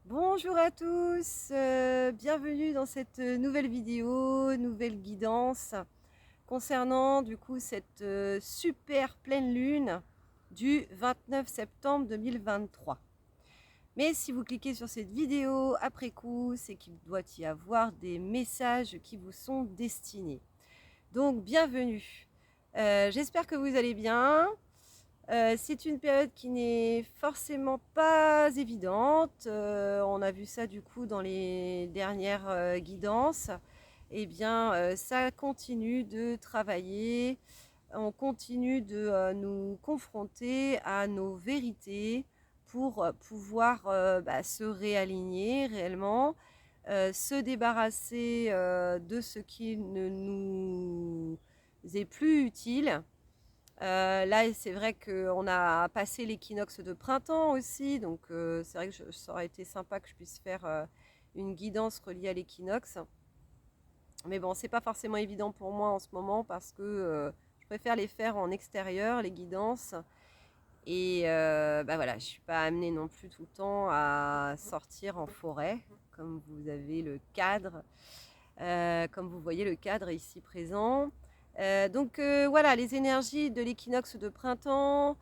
Bonjour à tous, bienvenue dans cette nouvelle vidéo, nouvelle guidance concernant du coup cette super pleine lune du 29 septembre 2023. Mais si vous cliquez sur cette vidéo après coup, c'est qu'il doit y avoir des messages qui vous sont destinés. Donc bienvenue. J'espère que vous allez bien. C'est une période qui n'est forcément pas évidente. On a vu ça du coup dans les dernières guidances. Eh bien, ça continue de travailler. On continue de nous confronter à nos vérités pour pouvoir se réaligner réellement, se débarrasser de ce qui ne nous est plus utile. Là, c'est vrai qu'on a passé l'équinoxe de printemps aussi, donc c'est vrai que ça aurait été sympa que je puisse faire une guidance reliée à l'équinoxe. Mais bon, c'est pas forcément évident pour moi en ce moment parce que je préfère les faire en extérieur, les guidances. Et voilà, je suis pas amenée non plus tout le temps à sortir en forêt, comme vous avez le cadre, comme vous voyez le cadre ici présent. Voilà, les énergies de l'équinoxe de printemps.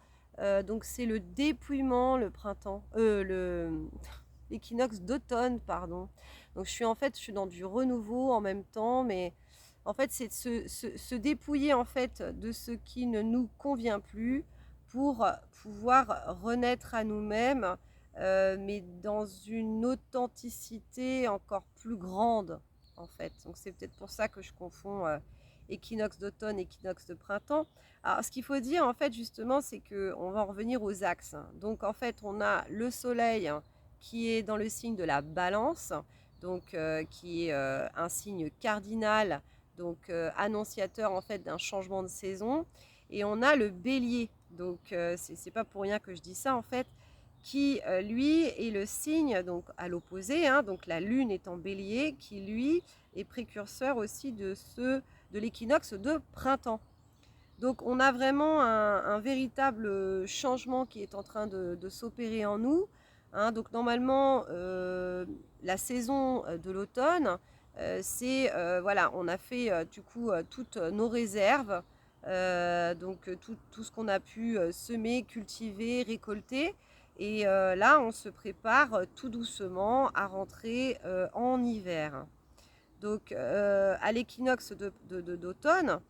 Donc c'est le dépouillement, le printemps, l'équinoxe d'automne, pardon. Donc je suis dans du renouveau en même temps, mais en fait c'est de se dépouiller en fait de ce qui ne nous convient plus pour pouvoir renaître à nous-mêmes, mais dans une authenticité encore plus grande en fait. Donc c'est peut-être pour ça que je confonds équinoxe d'automne, équinoxe de printemps. Alors ce qu'il faut dire en fait justement, c'est que on va en revenir aux axes. Donc en fait, on a le soleil qui est dans le signe de la balance, donc qui est un signe cardinal, donc annonciateur en fait d'un changement de saison. Et on a le bélier, donc c'est pas pour rien que je dis ça en fait, qui lui est le signe donc à l'opposé, hein, donc la lune est en bélier, qui lui est précurseur aussi de l'équinoxe de printemps. Donc on a vraiment un véritable changement qui est en train de s'opérer en nous, hein. Donc normalement, la saison de l'automne, c'est voilà, on a fait du coup toutes nos réserves, tout ce qu'on a pu semer, cultiver, récolter. Et là, on se prépare tout doucement à rentrer en hiver. Donc à l'équinoxe d'automne,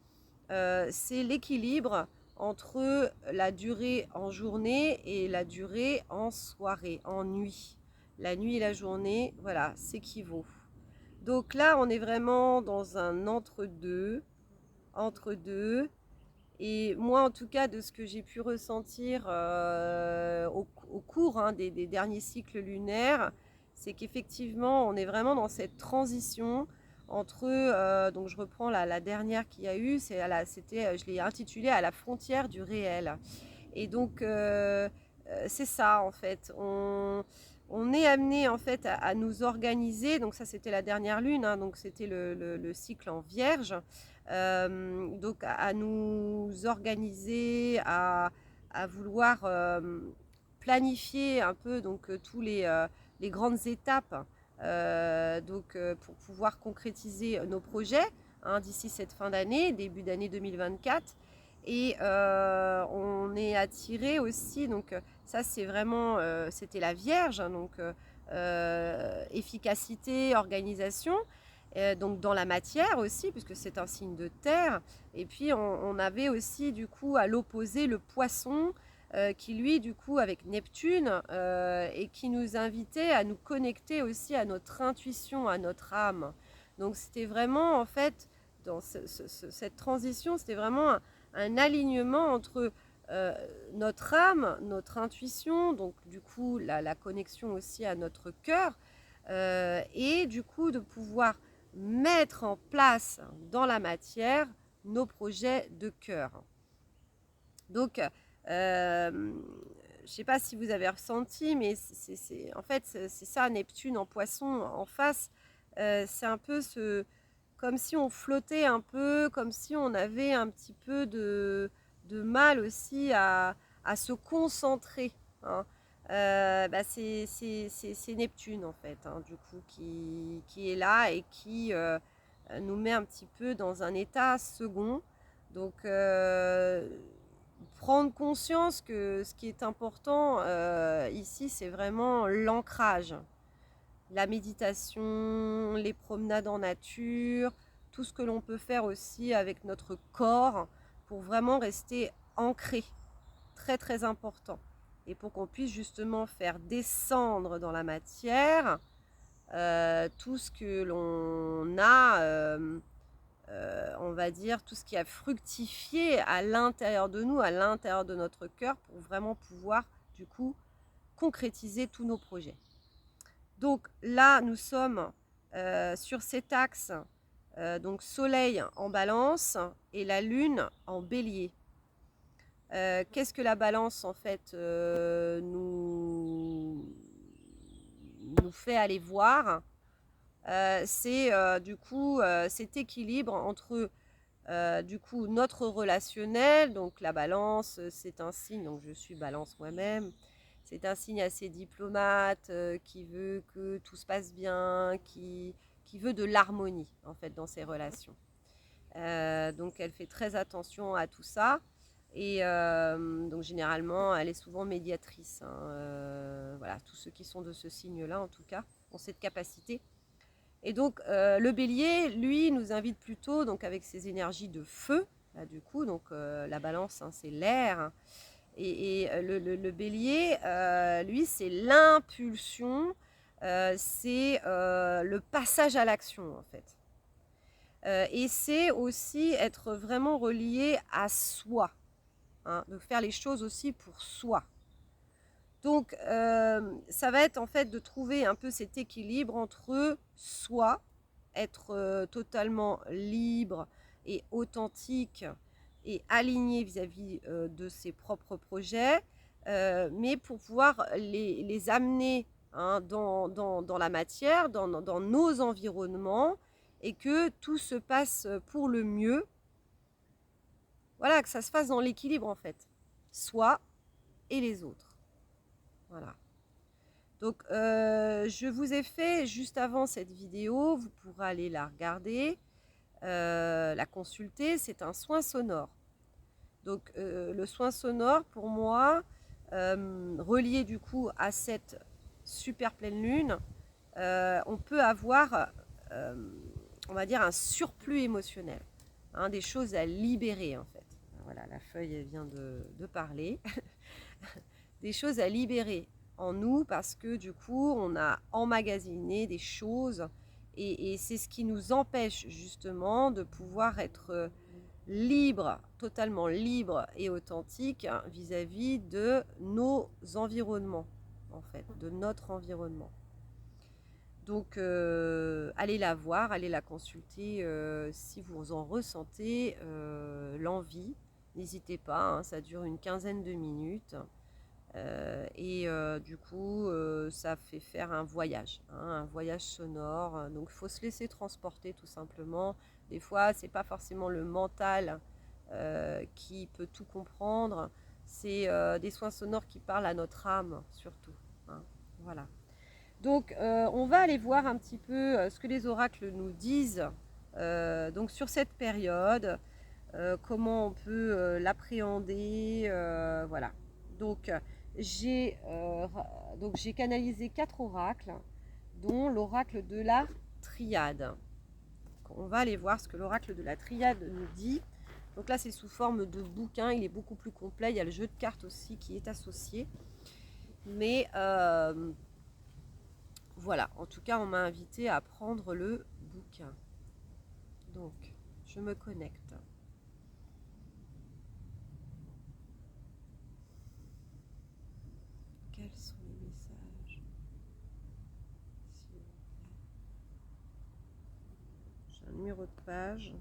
c'est l'équilibre entre la durée en journée et la durée en soirée, en nuit. La nuit et la journée, voilà, s'équivaut. Donc là, on est vraiment dans un entre-deux, entre-deux. Et moi, en tout cas, de ce que j'ai pu ressentir au cours des derniers cycles lunaires, c'est qu'effectivement, on est vraiment dans cette transition entre, donc je reprends la dernière qu'il y a eu, c'était, je l'ai intitulée à la frontière du réel. Et donc, c'est ça en fait. On est amené en fait à nous organiser. Donc ça, c'était la dernière lune, hein, donc c'était le cycle en Vierge. Donc à nous organiser, à vouloir planifier un peu donc tous les grandes étapes pour pouvoir concrétiser nos projets, hein, d'ici cette fin d'année, début d'année 2024. Et on est attiré aussi, donc ça c'est vraiment, c'était la Vierge, hein, donc efficacité, organisation, donc dans la matière aussi, puisque c'est un signe de terre. Et puis on avait aussi du coup à l'opposé le poisson, qui lui du coup avec Neptune, et qui nous invitait à nous connecter aussi à notre intuition, à notre âme. Donc c'était vraiment en fait, dans cette transition, c'était vraiment un alignement entre notre âme, notre intuition, donc du coup la connexion aussi à notre cœur, et du coup de pouvoir mettre en place dans la matière nos projets de cœur. Donc, je ne sais pas si vous avez ressenti, mais en fait, c'est ça, Neptune en poisson en face. C'est un peu comme si on flottait un peu, comme si on avait un petit peu de mal aussi à se concentrer, hein. c'est Neptune en fait, hein, du coup, qui est là et qui nous met un petit peu dans un état second. Donc, prendre conscience que ce qui est important ici, c'est vraiment l'ancrage, la méditation, les promenades en nature, tout ce que l'on peut faire aussi avec notre corps pour vraiment rester ancré, très très important. Et pour qu'on puisse justement faire descendre dans la matière tout ce que l'on a, on va dire, tout ce qui a fructifié à l'intérieur de nous, à l'intérieur de notre cœur, pour vraiment pouvoir du coup concrétiser tous nos projets. Donc là, nous sommes sur cet axe, donc Soleil en Balance et la Lune en Bélier. Qu'est-ce que la Balance en fait nous fait aller voir? C'est du coup cet équilibre entre du coup notre relationnel. Donc la Balance, c'est un signe, donc je suis Balance moi-même. C'est un signe assez diplomate qui veut que tout se passe bien, qui veut de l'harmonie en fait dans ses relations. Donc elle fait très attention à tout ça. Et donc généralement, elle est souvent médiatrice, hein. Voilà, tous ceux qui sont de ce signe-là, en tout cas, ont cette capacité. Et donc le Bélier, lui, nous invite plutôt, donc avec ses énergies de feu, là, du coup, donc la Balance, hein, c'est l'air, hein. Et le Bélier, lui, c'est l'impulsion, c'est le passage à l'action, en fait. Et c'est aussi être vraiment relié à soi, hein, de faire les choses aussi pour soi. Donc, ça va être en fait de trouver un peu cet équilibre entre soi, être totalement libre et authentique et aligné vis-à-vis de ses propres projets, mais pour pouvoir les amener, hein, dans la matière, dans nos environnements, et que tout se passe pour le mieux. Voilà, que ça se fasse dans l'équilibre en fait, soi et les autres. Voilà. Donc, je vous ai fait juste avant cette vidéo, vous pourrez aller la regarder, la consulter, c'est un soin sonore. Donc, le soin sonore, pour moi, relié du coup à cette super pleine lune, on peut avoir, on va dire, un surplus émotionnel, hein, des choses à libérer en fait. Voilà, la feuille elle vient de parler. Des choses à libérer en nous parce que du coup on a emmagasiné des choses et c'est ce qui nous empêche justement de pouvoir être libre, totalement libre et authentique vis-à-vis de nos environnements, en fait, de notre environnement. Donc allez la voir, allez la consulter si vous en ressentez l'envie. N'hésitez pas, hein, ça dure une quinzaine de minutes. Et du coup, ça fait faire un voyage, hein, un voyage sonore. Donc, il faut se laisser transporter tout simplement. Des fois, c'est pas forcément le mental qui peut tout comprendre. C'est des soins sonores qui parlent à notre âme surtout, hein. Voilà. Donc, on va aller voir un petit peu ce que les oracles nous disent donc sur cette période, comment on peut l'appréhender, voilà. Donc, j'ai canalisé 4 oracles, dont l'oracle de la triade. On va aller voir ce que l'oracle de la triade nous dit. Donc là, c'est sous forme de bouquin, il est beaucoup plus complet. Il y a le jeu de cartes aussi qui est associé. Mais voilà, en tout cas, on m'a invité à prendre le bouquin. Donc, je me connecte. Quels sont les messages? J'ai un numéro de page.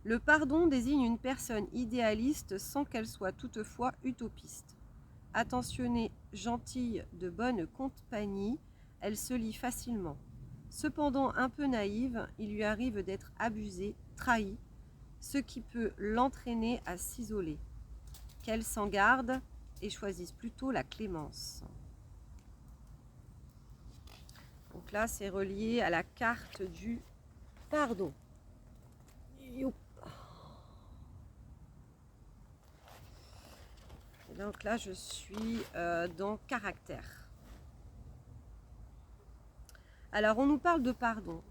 Le pardon désigne une personne idéaliste sans qu'elle soit toutefois utopiste. Attentionnée, gentille, de bonne compagnie, elle se lie facilement. Cependant un peu naïve, il lui arrive d'être abusée, trahie. ce qui peut l'entraîner à s'isoler. Qu'elle s'en garde et choisisse plutôt la clémence. Donc là, c'est relié à la carte du pardon. Et donc là, je suis dans caractère. Alors, on nous parle de pardon.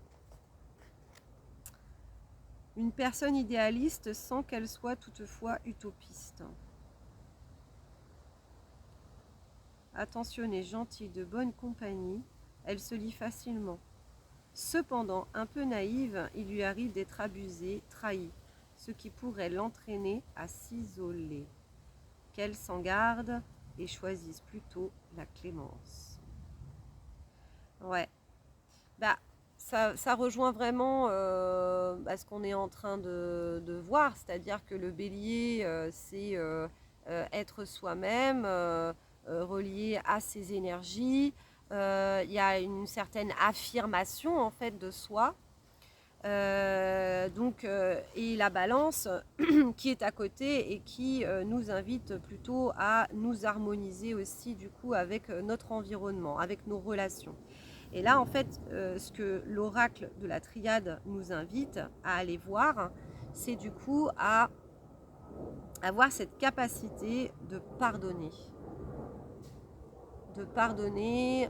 Une personne idéaliste sans qu'elle soit toutefois utopiste. Attentionnée, gentille, de bonne compagnie, elle se lie facilement. Cependant, un peu naïve, il lui arrive d'être abusée, trahie, ce qui pourrait l'entraîner à s'isoler. Qu'elle s'en garde et choisisse plutôt la clémence. Ouais. Bah, ça rejoint vraiment ce qu'on est en train de voir, c'est-à-dire que le bélier, c'est être soi-même, relié à ses énergies. Il y a une certaine affirmation en fait de soi. Et la balance qui est à côté et qui nous invite plutôt à nous harmoniser aussi du coup avec notre environnement, avec nos relations. Et là, en fait, ce que l'oracle de la triade nous invite à aller voir, c'est du coup à avoir cette capacité de pardonner. De pardonner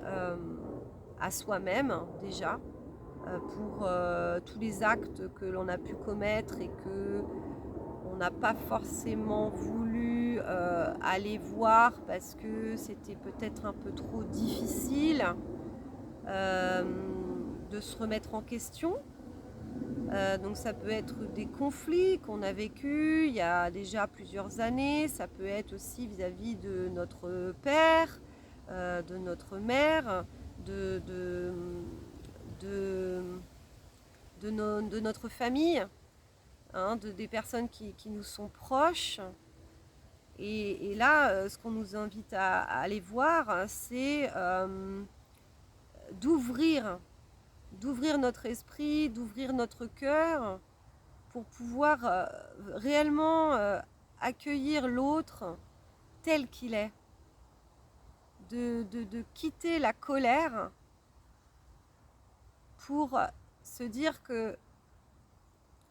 à soi-même déjà, pour tous les actes que l'on a pu commettre et que on n'a pas forcément voulu aller voir parce que c'était peut-être un peu trop difficile. De se remettre en question. Donc ça peut être des conflits qu'on a vécus il y a déjà plusieurs années, ça peut être aussi vis-à-vis de notre père, de notre mère, de notre famille, hein, des personnes qui nous sont proches. Et là, ce qu'on nous invite à aller voir, c'est d'ouvrir notre esprit, d'ouvrir notre cœur pour pouvoir réellement accueillir l'autre tel qu'il est. De quitter la colère pour se dire que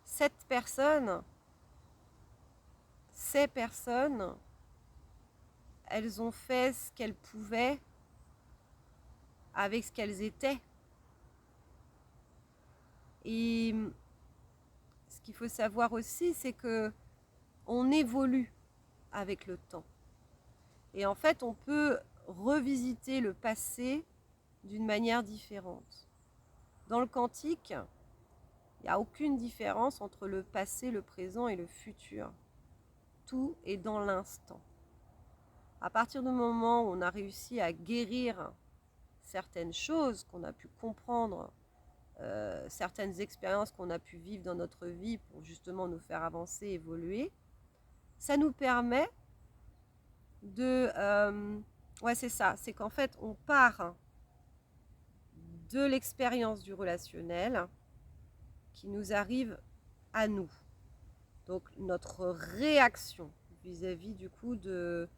cette personne, ces personnes, elles ont fait ce qu'elles pouvaient avec ce qu'elles étaient. Et ce qu'il faut savoir aussi, c'est que on évolue avec le temps. Et en fait, on peut revisiter le passé d'une manière différente. Dans le quantique, il n'y a aucune différence entre le passé, le présent et le futur. Tout est dans l'instant. À partir du moment où on a réussi à guérir certaines choses, qu'on a pu comprendre, certaines expériences qu'on a pu vivre dans notre vie pour justement nous faire avancer, évoluer, ça nous permet de... ouais, c'est ça, c'est qu'en fait, on part de l'expérience du relationnel qui nous arrive à nous. Donc, notre réaction vis-à-vis du coup de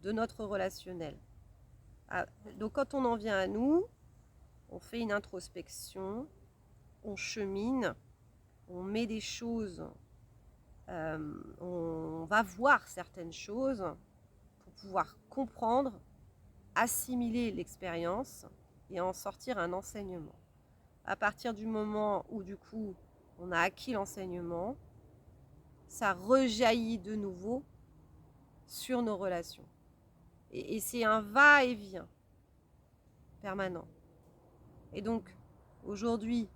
notre relationnel. Donc, quand on en vient à nous, on fait une introspection, on chemine, on met des choses, on va voir certaines choses pour pouvoir comprendre, assimiler l'expérience et en sortir un enseignement. À partir du moment où du coup on a acquis l'enseignement, ça rejaillit de nouveau sur nos relations. Et c'est un va-et-vient permanent. Et donc aujourd'hui,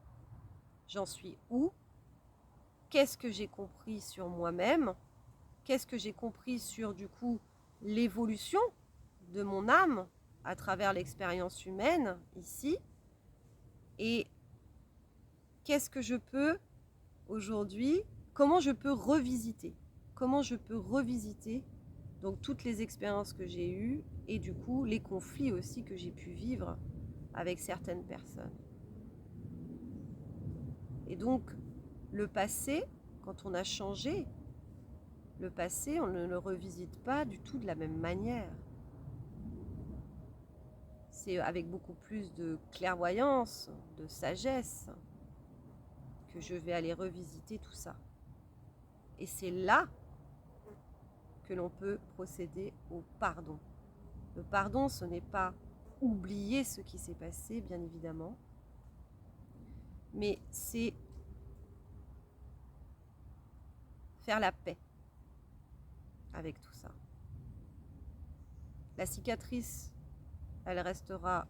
j'en suis où? Qu'est-ce que j'ai compris sur moi-même? Qu'est-ce que j'ai compris sur du coup l'évolution de mon âme à travers l'expérience humaine ici? Et qu'est-ce que je peux aujourd'hui, comment je peux revisiter? Comment je peux revisiter donc toutes les expériences que j'ai eues et du coup les conflits aussi que j'ai pu vivre avec certaines personnes. Et donc le passé, Quand on a changé, le passé, on ne le revisite pas du tout de la même manière. C'est avec beaucoup plus de clairvoyance, de sagesse, que je vais aller revisiter tout ça. Et c'est là que l'on peut procéder au pardon. Le pardon, ce n'est pas oublier ce qui s'est passé, bien évidemment, mais c'est faire la paix avec tout ça. La cicatrice, elle restera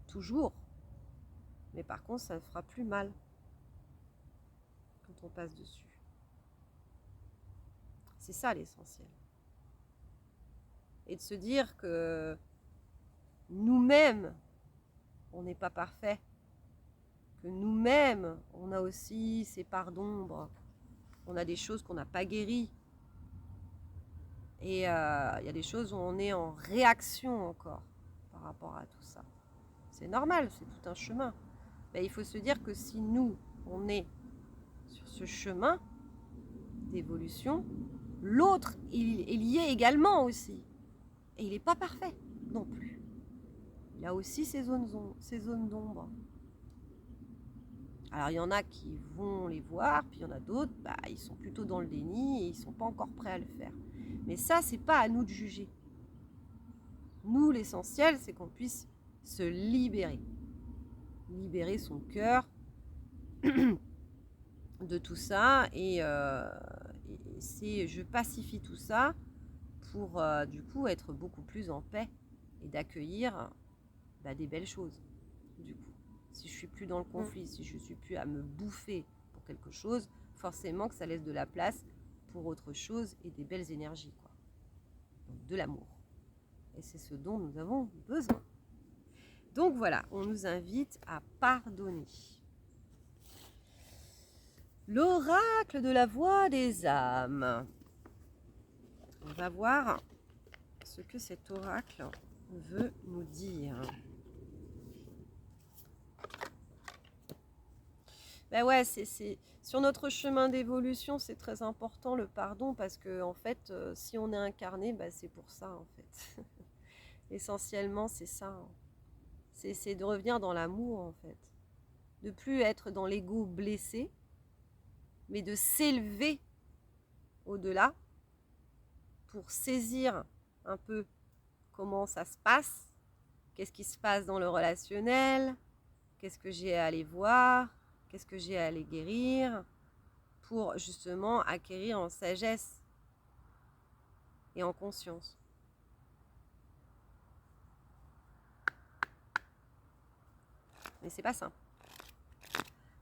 toujours, mais par contre, ça ne fera plus mal quand on passe dessus. C'est ça l'essentiel. Et de se dire que nous-mêmes, on n'est pas parfait, que nous-mêmes, on a aussi ces parts d'ombre, on a des choses qu'on n'a pas guéries, et il y a des choses où on est en réaction encore par rapport à tout ça. C'est normal, c'est tout un chemin. Mais il faut se dire que si nous, on est sur ce chemin d'évolution, l'autre, il y est également aussi. Et il n'est pas parfait non plus. Il a aussi ses zones d'ombre. Alors il y en a qui vont les voir, puis il y en a d'autres, ils sont plutôt dans le déni et ils ne sont pas encore prêts à le faire. Mais ça, c'est pas à nous de juger. Nous, l'essentiel, c'est qu'on puisse se libérer. Libérer son cœur de tout ça. Et je pacifie tout ça pour du coup être beaucoup plus en paix et d'accueillir des belles choses. Du coup, si je suis plus dans le conflit, si je suis plus à me bouffer pour quelque chose, forcément que ça laisse de la place pour autre chose et des belles énergies, quoi. Donc de l'amour. Et c'est ce dont nous avons besoin. Donc voilà, on nous invite à pardonner. L'oracle de la voix des âmes. On va voir ce que cet oracle veut nous dire. Ben ouais, c'est sur notre chemin d'évolution, c'est très important le pardon parce que en fait, si on est incarné, c'est pour ça en fait. Essentiellement, c'est ça. Hein. C'est de revenir dans l'amour en fait, de plus être dans l'ego blessé, mais de s'élever au-delà pour saisir un peu comment ça se passe, qu'est-ce qui se passe dans le relationnel, qu'est-ce que j'ai à aller voir, qu'est-ce que j'ai à aller guérir, pour justement acquérir en sagesse et en conscience. Mais c'est pas simple.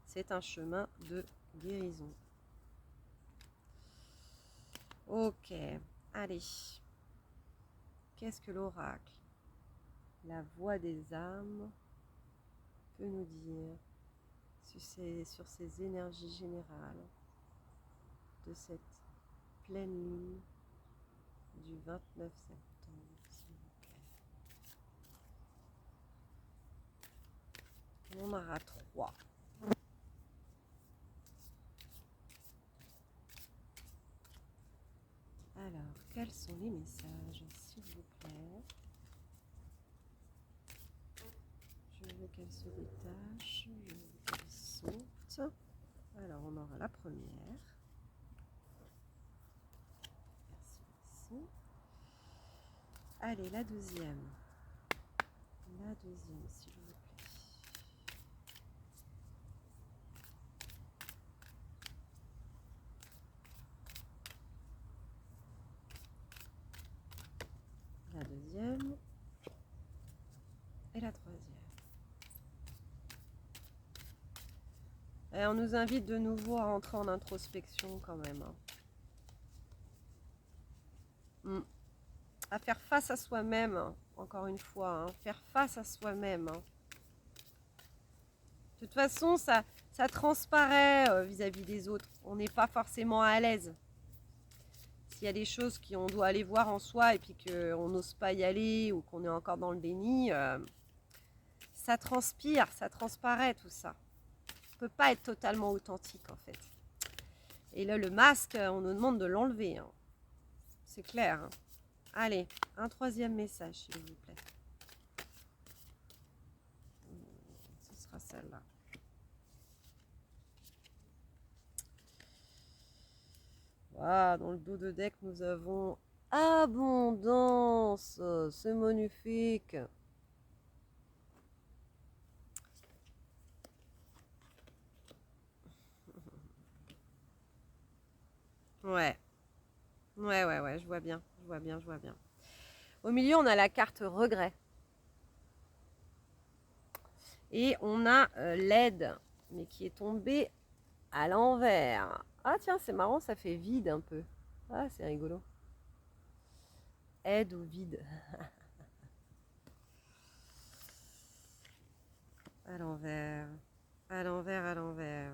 C'est un chemin de guérison. Ok, allez. Qu'est-ce que l'oracle, la voix des âmes, peut nous dire sur ces énergies générales de cette pleine lune du 29 septembre, s'il vous plaît. On en aura 3. Alors, quels sont les messages, s'il vous plaît? Je veux qu'elle se détache, je veux qu'elle saute. Alors, on aura la première. Merci. Allez, la deuxième. La deuxième, s'il vous plaît. La deuxième. Et la troisième. Et on nous invite de nouveau à rentrer en introspection quand même. Hein. À faire face à soi-même, encore une fois. Hein. Faire face à soi-même. Hein. De toute façon, ça transparaît vis-à-vis des autres. On n'est pas forcément à l'aise. S'il y a des choses qu'on doit aller voir en soi et puis qu'on n'ose pas y aller ou qu'on est encore dans le déni, ça transpire, ça transparaît tout ça. On ne peut pas être totalement authentique en fait. Et là, le masque, on nous demande de l'enlever. Hein. C'est clair. Hein. Allez, un troisième message, s'il vous plaît. Ce sera celle-là. Voilà, dans le dos de deck, nous avons abondance. C'est magnifique. Ouais. Ouais, je vois bien, je vois bien, je vois bien. Au milieu, on a la carte regret. Et on a l'aide, mais qui est tombée à l'envers. Ah tiens, c'est marrant, ça fait vide un peu. Ah, c'est rigolo. Aide ou vide. À l'envers. À l'envers, à l'envers.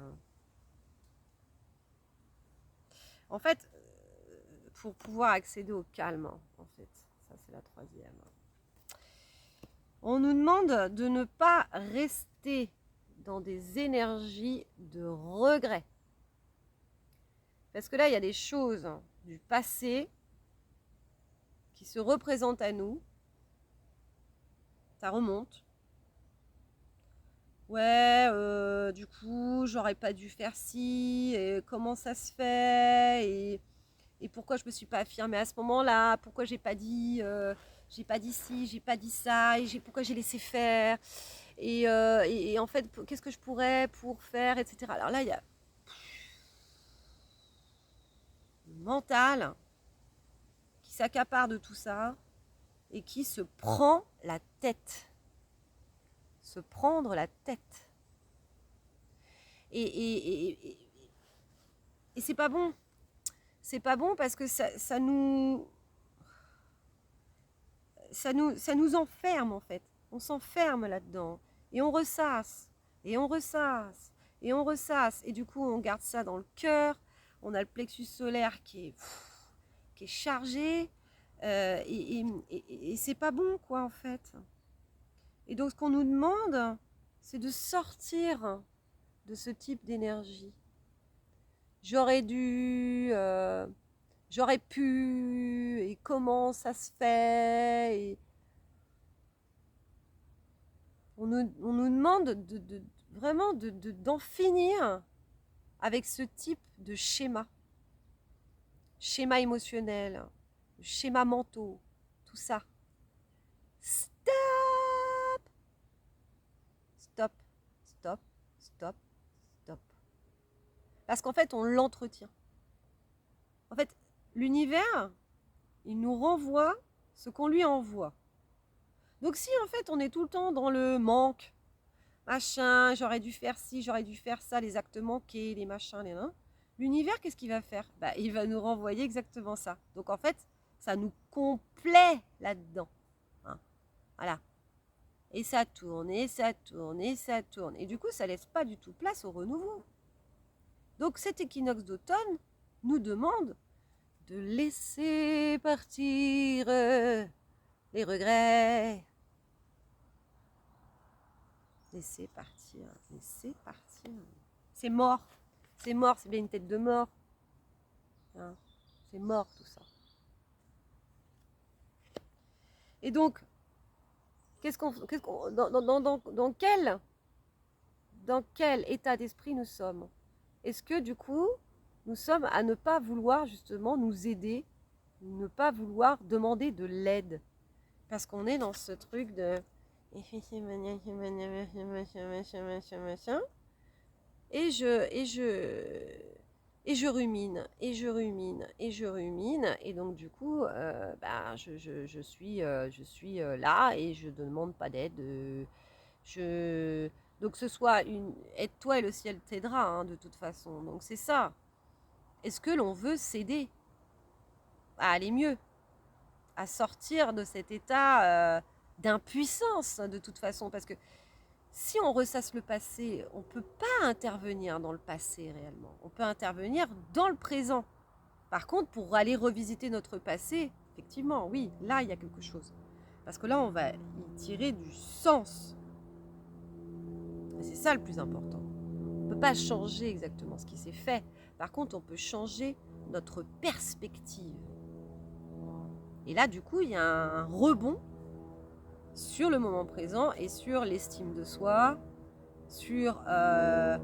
En fait, pour pouvoir accéder au calme, en fait, ça c'est la troisième. On nous demande de ne pas rester dans des énergies de regret. Parce que là, il y a des choses du passé qui se représentent à nous. Ça remonte. Ouais, du coup, j'aurais pas dû faire ci, et comment ça se fait, et pourquoi je me suis pas affirmée à ce moment-là, pourquoi j'ai pas dit ci, j'ai pas dit ça, et pourquoi j'ai laissé faire, et en fait, qu'est-ce que je pourrais pour faire, etc. Alors là, il y a le mental qui s'accapare de tout ça et qui se prend la tête. Se prendre la tête. Et c'est pas bon. C'est pas bon parce que ça nous enferme en fait. On s'enferme là-dedans. Et on ressasse. Et on ressasse. Et on ressasse. Et du coup, on garde ça dans le cœur. On a le plexus solaire qui est chargé. Et c'est pas bon, quoi, en fait. Et donc, ce qu'on nous demande, c'est de sortir de ce type d'énergie. J'aurais dû, j'aurais pu, et comment ça se fait, et on nous demande vraiment d'en finir avec ce type de schéma. Schéma émotionnel, schéma mentaux, tout ça. Stop! Stop, stop, stop, stop. Parce qu'en fait, on l'entretient. En fait, l'univers, il nous renvoie ce qu'on lui envoie. Donc si en fait on est tout le temps dans le manque, machin, j'aurais dû faire ci, j'aurais dû faire ça, les actes manqués, les machins, les nains, l'univers, qu'est-ce qu'il va faire? Il va nous renvoyer exactement ça. Donc en fait, ça nous complaît là-dedans. Hein, voilà. Et ça tourne, et ça tourne, et ça tourne. Et du coup, ça laisse pas du tout place au renouveau. Donc cet équinoxe d'automne nous demande de laisser partir les regrets. Laisser partir, laisser partir. C'est mort, c'est mort, c'est bien une tête de mort. Hein, c'est mort tout ça. Et donc, dans quel état d'esprit nous sommes? Est-ce que du coup, nous sommes à ne pas vouloir justement nous aider, ne pas vouloir demander de l'aide? Parce qu'on est dans ce truc de et je rumine, et je rumine, et je rumine, et donc du coup, je suis là et je ne demande pas d'aide. Donc ce soit aide-toi et le ciel t'aidera, hein, de toute façon. Donc c'est ça. Est-ce que l'on veut s'aider à aller mieux, à sortir de cet état d'impuissance de toute façon? Parce que si on ressasse le passé, on ne peut pas intervenir dans le passé réellement. On peut intervenir dans le présent. Par contre, pour aller revisiter notre passé, effectivement, oui, là, il y a quelque chose. Parce que là, on va y tirer du sens. Et c'est ça le plus important. On ne peut pas changer exactement ce qui s'est fait. Par contre, on peut changer notre perspective. Et là, du coup, il y a un rebond sur le moment présent et sur l'estime de soi, sur la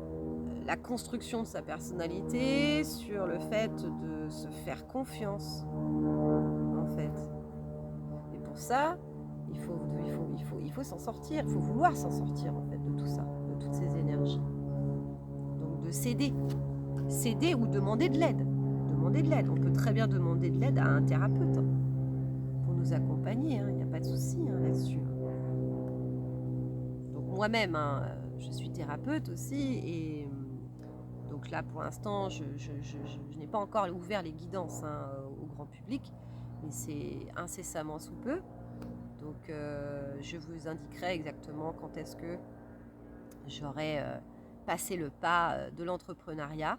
construction de sa personnalité, sur le fait de se faire confiance, en fait. Et pour ça, il faut s'en sortir, il faut vouloir s'en sortir, en fait, de tout ça, de toutes ces énergies. Donc de céder. Céder ou demander de l'aide. Demander de l'aide. On peut très bien demander de l'aide à un thérapeute pour nous accompagner, il n'y a pas de souci là-dessus. Donc moi-même, je suis thérapeute aussi, et donc là pour l'instant, je n'ai pas encore ouvert les guidances au grand public, mais c'est incessamment sous peu. Donc je vous indiquerai exactement quand est-ce que j'aurai passé le pas de l'entrepreneuriat.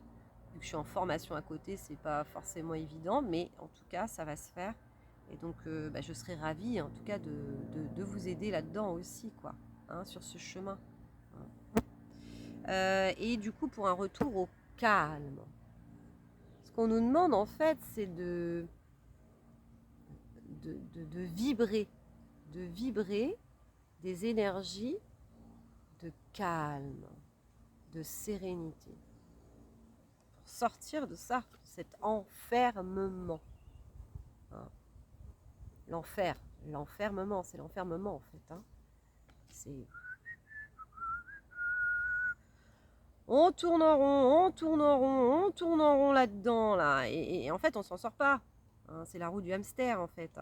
Vu que je suis en formation à côté, c'est pas forcément évident, mais en tout cas, ça va se faire. Et donc, je serais ravie, en tout cas, de vous aider là-dedans aussi, quoi, sur ce chemin. Et du coup, pour un retour au calme, ce qu'on nous demande, en fait, c'est de vibrer, des énergies de calme, de sérénité, pour sortir de ça, de cet enfermement. L'enfermement, c'est l'enfermement en fait. C'est... On tourne en rond, on tourne en rond, on tourne en rond là-dedans, là. Et en fait, on s'en sort pas. C'est la roue du hamster, en fait,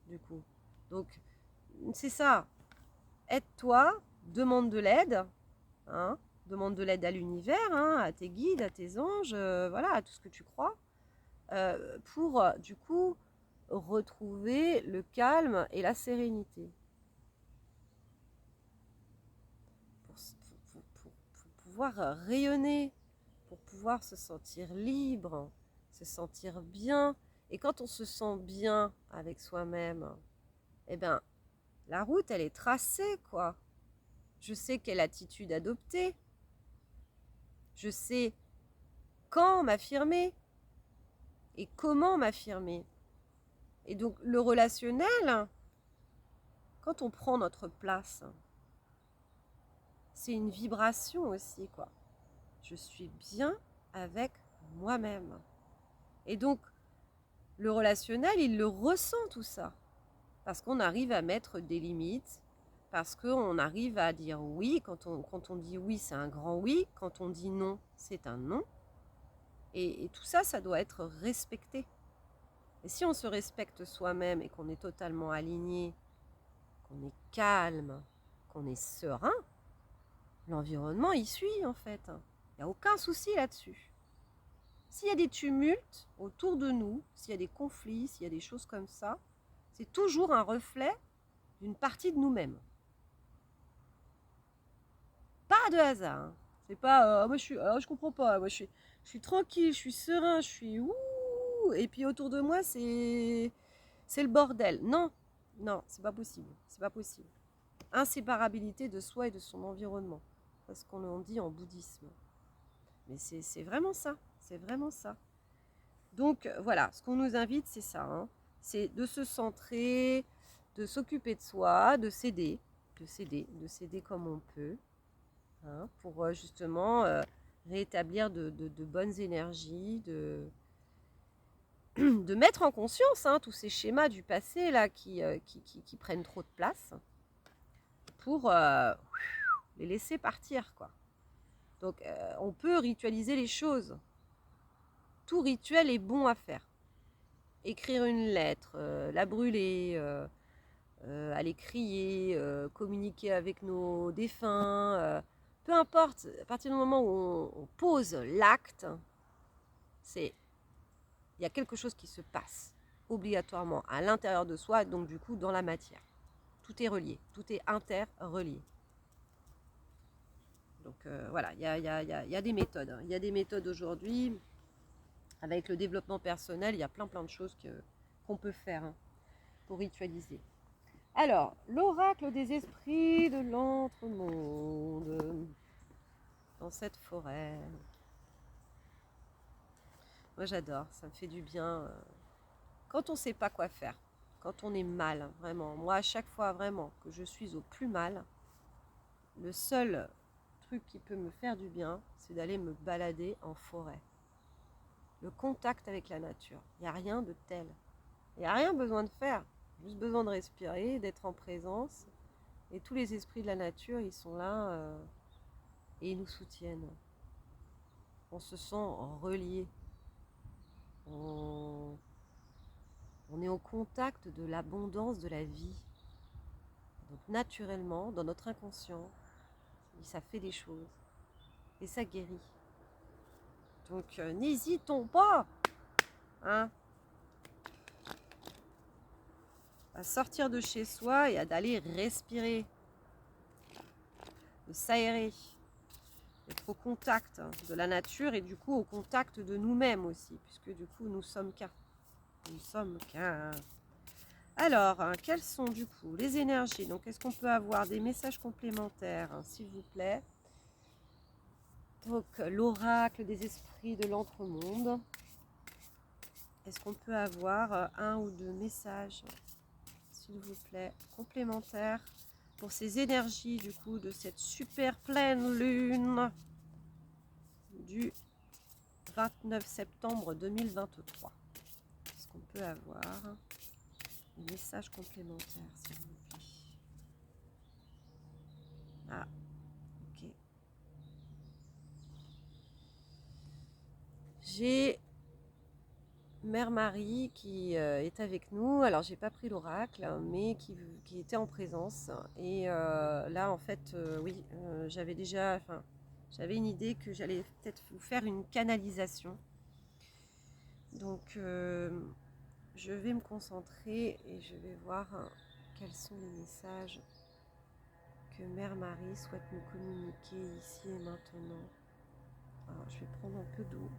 du coup. Donc, c'est ça. Aide-toi, demande de l'aide. Demande de l'aide à l'univers, à tes guides, à tes anges, voilà, à tout ce que tu crois. Pour, du coup, retrouver le calme et la sérénité. Pour pouvoir rayonner, pour pouvoir se sentir libre, se sentir bien. Et quand on se sent bien avec soi-même, eh ben, la route, elle est tracée, quoi. Je sais quelle attitude adopter. Je sais quand m'affirmer et comment m'affirmer. Et donc, le relationnel, quand on prend notre place, c'est une vibration aussi, quoi. Je suis bien avec moi-même. Et donc, le relationnel, il le ressent tout ça. Parce qu'on arrive à mettre des limites, parce qu'on arrive à dire oui. Quand on dit oui, c'est un grand oui. Quand on dit non, c'est un non. Et tout ça, ça doit être respecté. Et si on se respecte soi-même et qu'on est totalement aligné, qu'on est calme, qu'on est serein, l'environnement, il suit en fait. Il n'y a aucun souci là-dessus. S'il y a des tumultes autour de nous, s'il y a des conflits, s'il y a des choses comme ça, c'est toujours un reflet d'une partie de nous-mêmes. Pas de hasard. C'est pas, moi je comprends pas. Moi je suis tranquille, je suis serein, je suis ouh, et puis autour de moi c'est le bordel. Non, non, c'est pas possible. C'est pas possible. Inséparabilité de soi et de son environnement. C'est ce qu'on dit en bouddhisme. Mais c'est vraiment ça. C'est vraiment ça. Donc voilà, ce qu'on nous invite, c'est ça. C'est de se centrer, de s'occuper de soi, de céder comme on peut, pour justement rétablir de bonnes énergies, de mettre en conscience tous ces schémas du passé là qui prennent trop de place, pour les laisser partir, quoi. Donc on peut ritualiser les choses. Tout rituel est bon à faire. Écrire une lettre, la brûler, aller crier, communiquer avec nos défunts, peu importe, à partir du moment où on pose l'acte, il y a quelque chose qui se passe obligatoirement à l'intérieur de soi, donc du coup dans la matière. Tout est relié, tout est interrelié. Donc voilà, il y a des méthodes. Il y a des méthodes aujourd'hui. Avec le développement personnel, il y a plein de choses qu'on peut faire pour ritualiser. Alors, l'oracle des esprits de l'entre-monde. dans cette forêt. Moi j'adore, ça me fait du bien. Quand on ne sait pas quoi faire, quand on est mal, vraiment. Moi à chaque fois vraiment que je suis au plus mal, le seul truc qui peut me faire du bien, c'est d'aller me balader en forêt. Le contact avec la nature, il n'y a rien de tel. Il n'y a rien besoin de faire, juste besoin de respirer, d'être en présence. Et tous les esprits de la nature, ils sont là et ils nous soutiennent. On se sent relié. On est au contact de l'abondance de la vie. Donc naturellement, dans notre inconscient, ça fait des choses. Et ça guérit. Donc n'hésitons pas, hein, à sortir de chez soi et à d'aller respirer, de s'aérer, d'être au contact de la nature et du coup au contact de nous-mêmes aussi, puisque du coup nous sommes qu'un. Nous sommes qu'un. Alors, quelles sont du coup les énergies? Donc, est-ce qu'on peut avoir des messages complémentaires, hein, s'il vous plaît? Donc, l'oracle des esprits de l'entremonde. Est-ce qu'on peut avoir un ou deux messages, s'il vous plaît, complémentaires pour ces énergies du coup de cette super pleine lune du 29 septembre 2023? Est-ce qu'on peut avoir des messages complémentaires, s'il vous plaît? Ah, ok. J'ai Mère Marie qui est avec nous. Alors, j'ai pas pris l'oracle, mais qui était en présence. Et là, en fait, oui, j'avais une idée que j'allais peut-être vous faire une canalisation. Donc, je vais me concentrer et je vais voir quels sont les messages que Mère Marie souhaite nous communiquer ici et maintenant. Alors, je vais prendre un peu d'eau.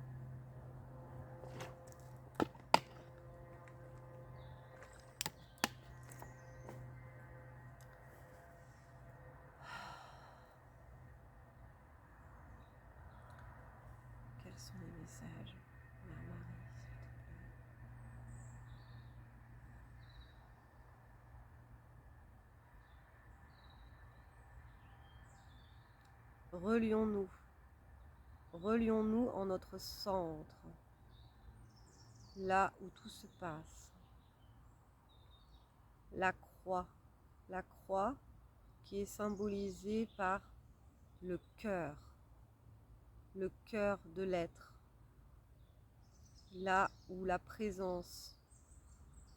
Quels sont les messages, Mère Marie, s'il te plaît? Relions-nous. Relions-nous en notre centre, là où tout se passe. La croix qui est symbolisée par le cœur de l'être, là où la présence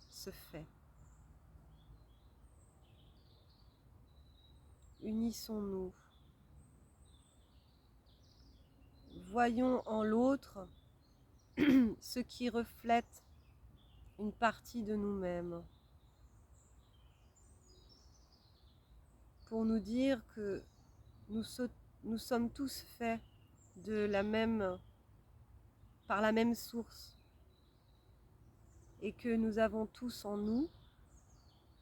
se fait. Unissons-nous. Voyons en l'autre ce qui reflète une partie de nous-mêmes. Pour nous dire que nous sommes tous faits par la même source et que nous avons tous en nous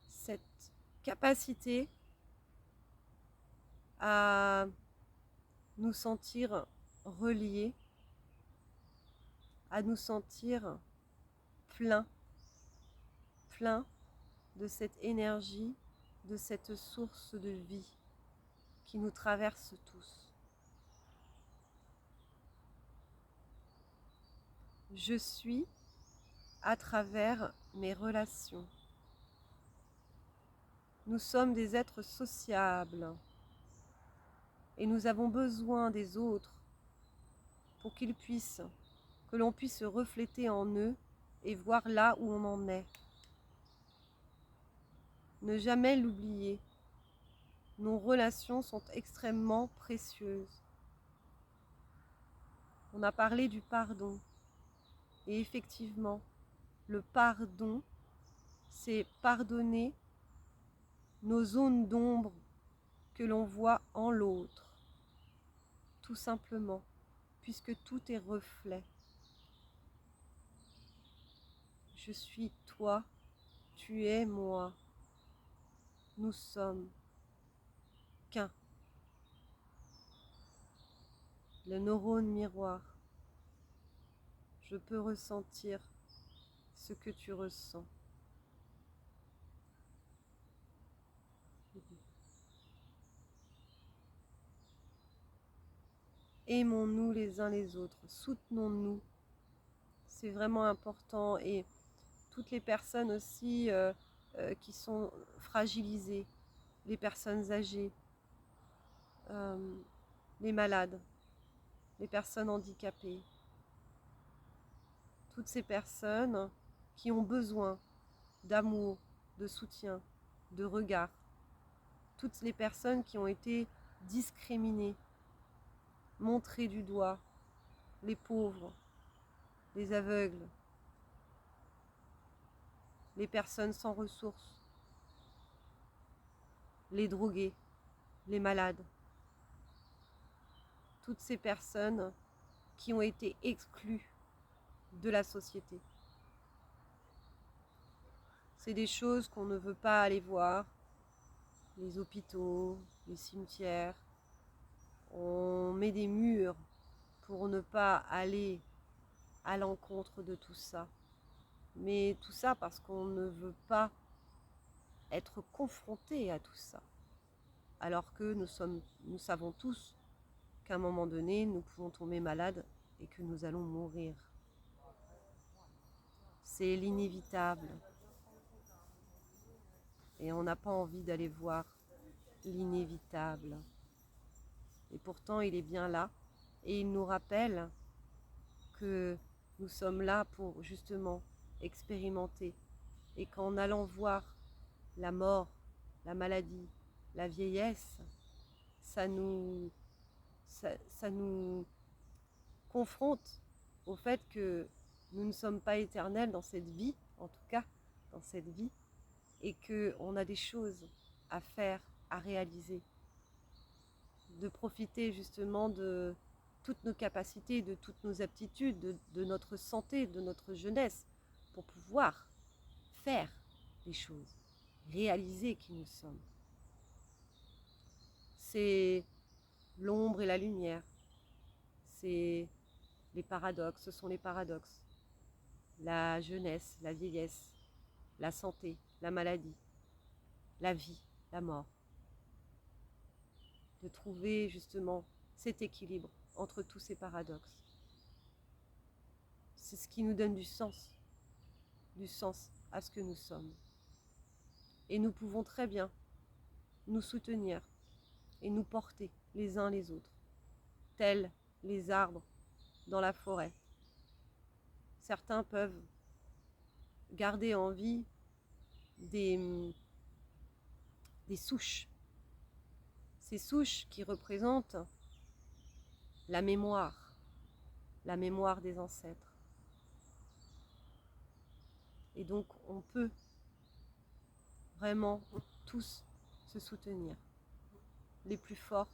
cette capacité à nous sentir reliés, à nous sentir pleins de cette énergie, de cette source de vie qui nous traverse tous. Je suis à travers mes relations. Nous sommes des êtres sociables et nous avons besoin des autres pour que l'on puisse se refléter en eux et voir là où on en est. Ne jamais l'oublier. Nos relations sont extrêmement précieuses. On a parlé du pardon. Et effectivement, le pardon, c'est pardonner nos zones d'ombre que l'on voit en l'autre. Tout simplement, puisque tout est reflet. Je suis toi, tu es moi. Nous sommes qu'un. le neurone miroir. Je peux ressentir ce que tu ressens. Aimons-nous les uns les autres, soutenons-nous. C'est vraiment important. Et toutes les personnes aussi qui sont fragilisées, les personnes âgées, les malades, les personnes handicapées, toutes ces personnes qui ont besoin d'amour, de soutien, de regard, toutes les personnes qui ont été discriminées, montrées du doigt, les pauvres, les aveugles, les personnes sans ressources, les drogués, les malades, toutes ces personnes qui ont été exclues de la société. C'est des choses qu'on ne veut pas aller voir, les hôpitaux, les cimetières. On met des murs pour ne pas aller à l'encontre de tout ça. Mais tout ça parce qu'on ne veut pas être confronté à tout ça. Alors que nous savons tous qu'à un moment donné, nous pouvons tomber malades et que nous allons mourir. C'est l'inévitable. Et on n'a pas envie d'aller voir l'inévitable. Et pourtant, il est bien là. Et il nous rappelle que nous sommes là pour justement expérimenter. Et qu'en allant voir la mort, la maladie, la vieillesse, ça nous confronte au fait que nous ne sommes pas éternels dans cette vie, en tout cas dans cette vie, et qu'on a des choses à faire, à réaliser, de profiter justement de toutes nos capacités, de toutes nos aptitudes, de notre santé, de notre jeunesse, pour pouvoir faire les choses, réaliser qui nous sommes. C'est l'ombre et la lumière, c'est les paradoxes, ce sont les paradoxes. La jeunesse, la vieillesse, la santé, la maladie, la vie, la mort. De trouver justement cet équilibre entre tous ces paradoxes. C'est ce qui nous donne du sens à ce que nous sommes. Et nous pouvons très bien nous soutenir et nous porter les uns les autres, tels les arbres dans la forêt. Certains peuvent garder en vie des souches. Ces souches qui représentent la mémoire des ancêtres. Et donc on peut vraiment tous se soutenir. Les plus forts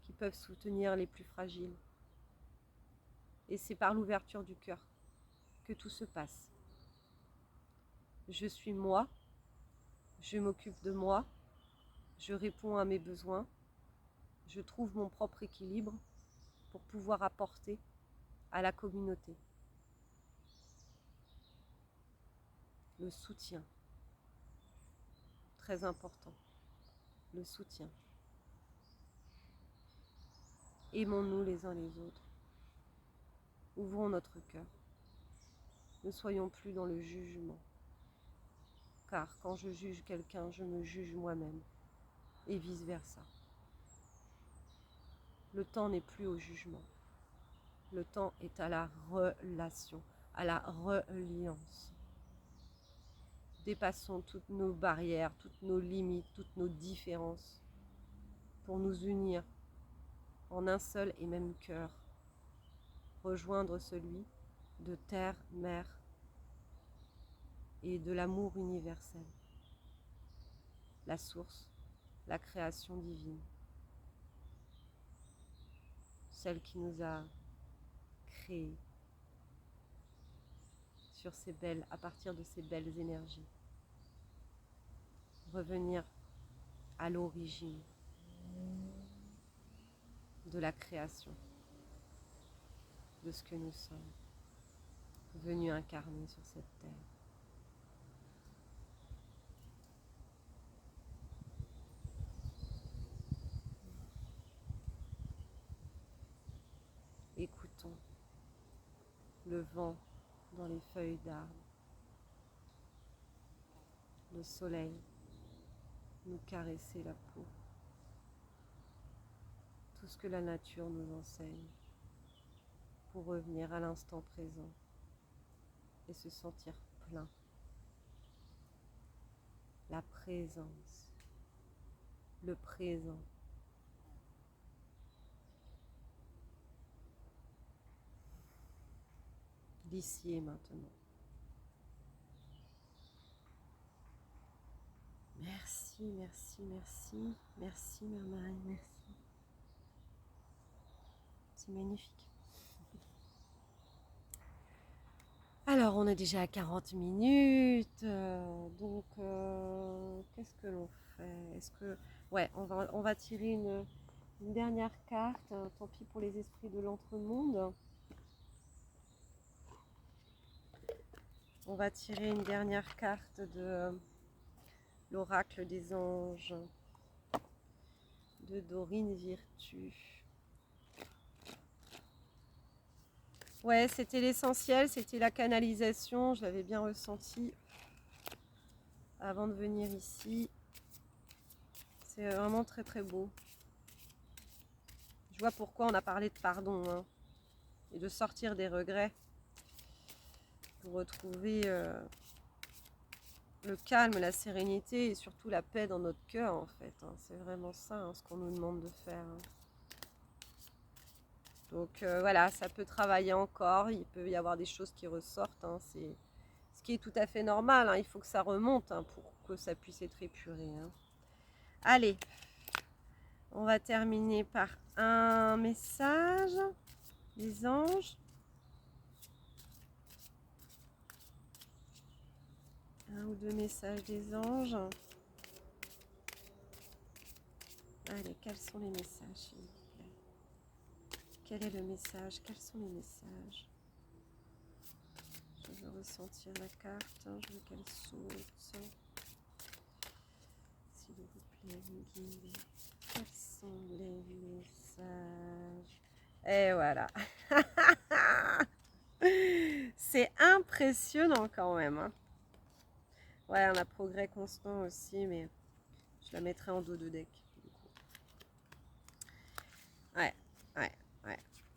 qui peuvent soutenir les plus fragiles. Et c'est par l'ouverture du cœur que tout se passe. Je suis moi, je m'occupe de moi, je réponds à mes besoins, je trouve mon propre équilibre pour pouvoir apporter à la communauté. Le soutien, très important, le soutien. Aimons-nous les uns les autres. Ouvrons notre cœur. Ne soyons plus dans le jugement. Car quand je juge quelqu'un, je me juge moi-même. Et vice-versa. Le temps n'est plus au jugement. Le temps est à la relation, à la reliance. Dépassons toutes nos barrières, toutes nos limites, toutes nos différences pour nous unir en un seul et même cœur. Rejoindre celui de terre, mer et de l'amour universel. La source, la création divine. Celle qui nous a créés à partir de ces belles énergies. Revenir à l'origine de la création. de ce que nous sommes, venus incarner sur cette terre. Écoutons le vent dans les feuilles d'arbres, le soleil nous caresser la peau, tout ce que la nature nous enseigne pour revenir à l'instant présent et se sentir plein. La présence, le présent. L'ici et maintenant. Merci, merci, merci. Merci, Mère Marie, merci. C'est magnifique. Alors, on est déjà à 40 minutes. Donc, qu'est-ce que l'on fait? Est-ce que... Ouais, on va tirer une dernière carte. Tant pis pour les esprits de l'entremonde. On va tirer une dernière carte de l'oracle des anges de Dorine Virtue. Ouais, c'était l'essentiel, c'était la canalisation, je l'avais bien ressenti avant de venir ici. C'est vraiment très très beau. Je vois pourquoi on a parlé de pardon, hein, et de sortir des regrets pour retrouver le calme, la sérénité et surtout la paix dans notre cœur en fait. Hein. C'est vraiment ça hein, ce qu'on nous demande de faire. Hein. Donc voilà, ça peut travailler encore, il peut y avoir des choses qui ressortent, hein, c'est ce qui est tout à fait normal, hein, il faut que ça remonte hein, pour que ça puisse être épuré. Hein. Allez, on va terminer par un message des anges. Un ou deux messages des anges. Allez, quels sont les messages s'il vous plaît? Quel est le message? Quels sont les messages? Je veux ressentir la carte, hein, je veux qu'elle saute. S'il vous plaît, vous guidez. Quels sont les messages? Et voilà. C'est impressionnant quand même. Hein. Ouais, on a progrès constant aussi, mais je la mettrai en dos de deck. Du coup. Ouais.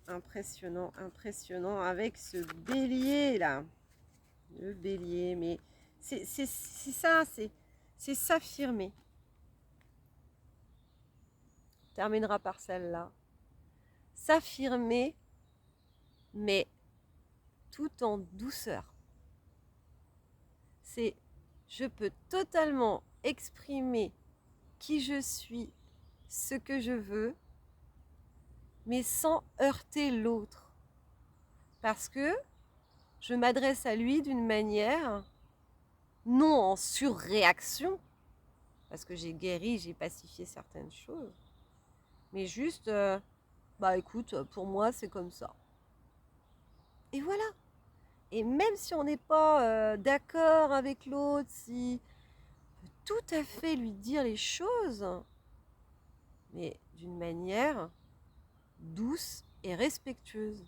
Impressionnant, impressionnant avec ce bélier là. Le bélier, mais c'est ça, c'est s'affirmer. On terminera par celle-là. S'affirmer, mais tout en douceur. C'est, je peux totalement exprimer qui je suis, ce que je veux, mais sans heurter l'autre. Parce que je m'adresse à lui d'une manière non en surréaction, parce que j'ai guéri, j'ai pacifié certaines choses, mais juste, bah écoute, pour moi c'est comme ça. Et voilà. Et même si on n'est pas d'accord avec l'autre, si on peut tout à fait lui dire les choses, mais d'une manière douce et respectueuse.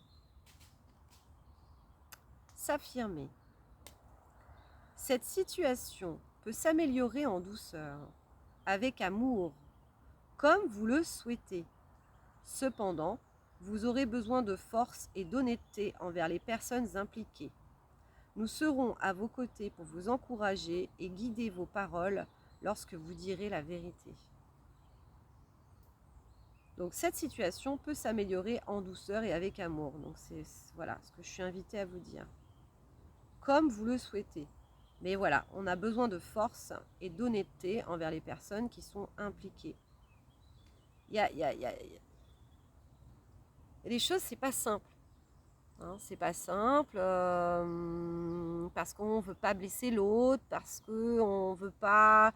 S'affirmer. Cette situation peut s'améliorer en douceur, avec amour, comme vous le souhaitez. Cependant, vous aurez besoin de force et d'honnêteté envers les personnes impliquées. Nous serons à vos côtés pour vous encourager et guider vos paroles lorsque vous direz la vérité. Donc cette situation peut s'améliorer en douceur et avec amour. Donc c'est voilà ce que je suis invitée à vous dire. Comme vous le souhaitez. Mais voilà, on a besoin de force et d'honnêteté envers les personnes qui sont impliquées. Il y a des choses, c'est pas simple. Hein, c'est pas simple parce qu'on veut pas blesser l'autre, parce qu'on veut pas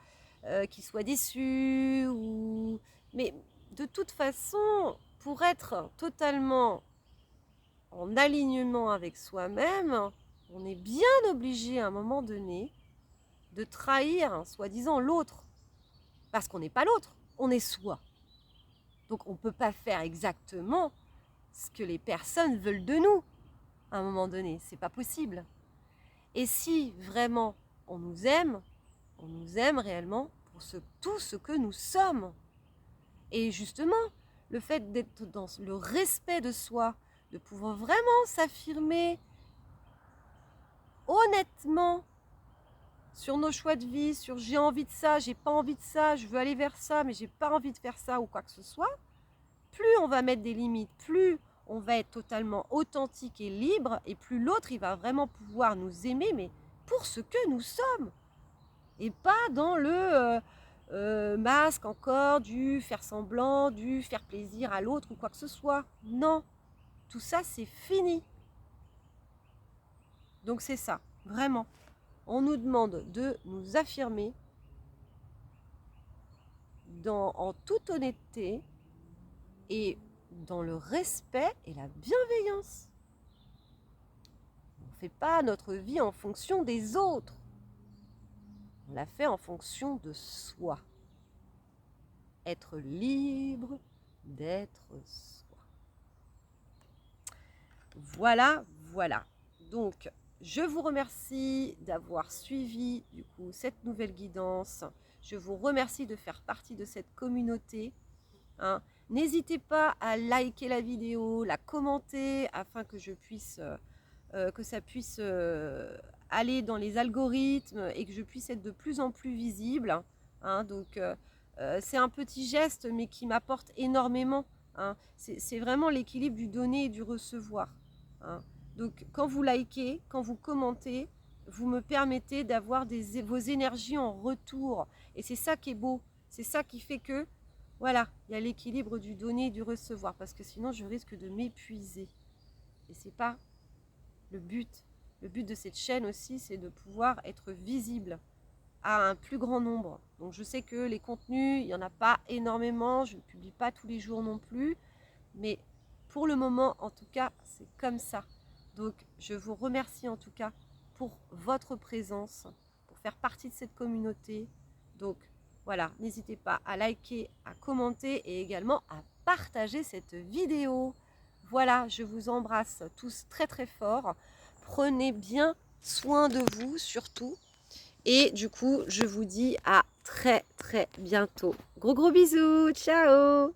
qu'il soit déçu. Mais de toute façon, pour être totalement en alignement avec soi-même, on est bien obligé à un moment donné de trahir, soi-disant, l'autre. Parce qu'on n'est pas l'autre, on est soi. Donc on ne peut pas faire exactement ce que les personnes veulent de nous à un moment donné. C'est pas possible. Et si vraiment on nous aime réellement pour tout ce que nous sommes. Et justement, le fait d'être dans le respect de soi, de pouvoir vraiment s'affirmer honnêtement sur nos choix de vie, sur j'ai envie de ça, j'ai pas envie de ça, je veux aller vers ça, mais j'ai pas envie de faire ça ou quoi que ce soit, plus on va mettre des limites, plus on va être totalement authentique et libre, et plus l'autre, il va vraiment pouvoir nous aimer, mais pour ce que nous sommes. Et pas dans le masque encore, du faire semblant, du faire plaisir à l'autre ou quoi que ce soit. Non, tout ça, c'est fini. Donc c'est ça, vraiment. On nous demande de nous affirmer en toute honnêteté et dans le respect et la bienveillance. On ne fait pas notre vie en fonction des autres. On la fait en fonction de soi. Être libre d'être soi. Voilà, voilà. Donc, je vous remercie d'avoir suivi du coup cette nouvelle guidance. Je vous remercie de faire partie de cette communauté. Hein. N'hésitez pas à liker la vidéo, la commenter afin que je puisse, que ça puisse aller dans les algorithmes et que je puisse être de plus en plus visible. Hein. Donc, c'est un petit geste mais qui m'apporte énormément. Hein. C'est vraiment l'équilibre du donner et du recevoir. Hein. Donc, quand vous likez, quand vous commentez, vous me permettez d'avoir vos énergies en retour. Et c'est ça qui est beau. C'est ça qui fait que, voilà, il y a l'équilibre du donner et du recevoir. Parce que sinon, je risque de m'épuiser. Et c'est pas le but. Le but de cette chaîne aussi, c'est de pouvoir être visible à un plus grand nombre. Donc, je sais que les contenus, il n'y en a pas énormément. Je ne publie pas tous les jours non plus. Mais pour le moment, en tout cas, c'est comme ça. Donc, je vous remercie en tout cas pour votre présence, pour faire partie de cette communauté. Donc, voilà, n'hésitez pas à liker, à commenter et également à partager cette vidéo. Voilà, je vous embrasse tous très très fort. Prenez bien soin de vous surtout. Et du coup, je vous dis à très très bientôt. Gros gros bisous, ciao!